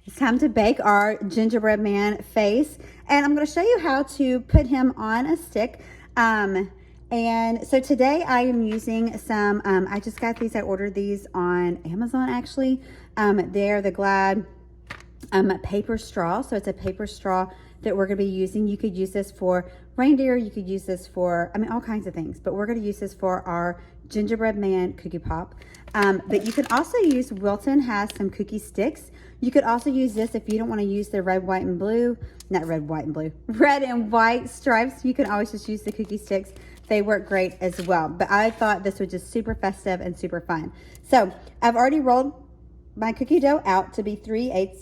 It's time to bake our gingerbread man face, and I'm going to show you how to put him on a stick. And so today I am using some, I just got these, I ordered these on Amazon actually. They're the Glad paper straw. So it's a paper straw that we're going to be using. You could use this for reindeer, you could use this for, I mean, all kinds of things, but we're going to use this for our gingerbread man cookie pop. But you can also use, Wilton has some cookie sticks. You could also use this if you don't want to use the red, white, and blue, not red, white, and blue, red and white stripes. You can always just use the cookie sticks. They work great as well. But I thought this was just super festive and super fun. So I've already rolled my cookie dough out to be 3/8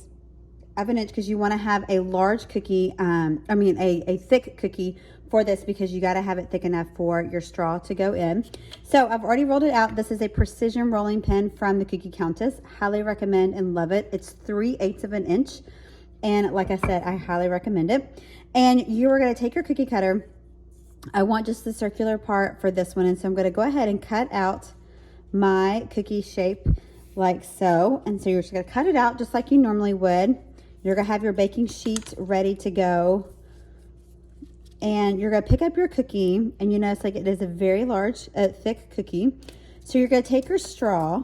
of an inch because you want to have a large cookie, a thick cookie for this because you got to have it thick enough for your straw to go in. So I've already rolled it out. This is a precision rolling pin from the Cookie Countess. Highly recommend and love it. It's 3/8 of an inch. And like I said, I highly recommend it. And you are going to take your cookie cutter. I want just the circular part for this one. And so I'm going to go ahead and cut out my cookie shape like so. And so you're just going to cut it out just like you normally would. You're going to have your baking sheet ready to go. And you're going to pick up your cookie. And you notice like it is a very large, thick cookie. So you're going to take your straw,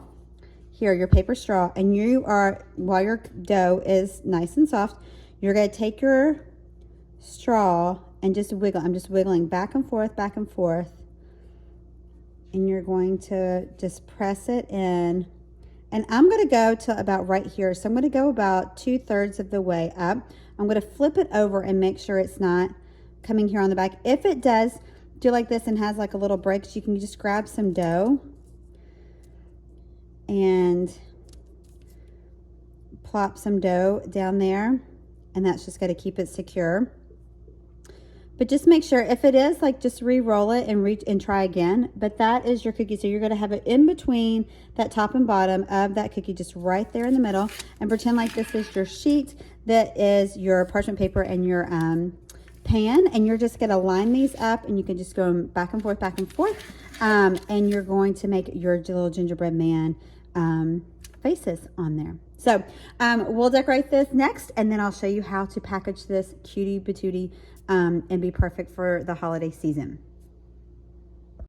here, your paper straw, and you are, while your dough is nice and soft, you're going to take your straw and just wiggle. I'm just wiggling back and forth, back and forth. And you're going to just press it in. And I'm going to go to about right here. So I'm going to go about 2/3 of the way up. I'm going to flip it over and make sure it's not coming here on the back. If it does do like this and has like a little break, you can just grab some dough and plop some dough down there. And that's just going to keep it secure. But just make sure if it is, like, just re-roll it and reach and try again. But that is your cookie. So you're going to have it in between that top and bottom of that cookie, just right there in the middle. And pretend like this is your sheet that is your parchment paper and your pan. And you're just going to line these up, and you can just go back and forth, back and forth. And you're going to make your little gingerbread man faces on there. So we'll decorate this next, and then I'll show you how to package this cutie patootie and be perfect for the holiday season.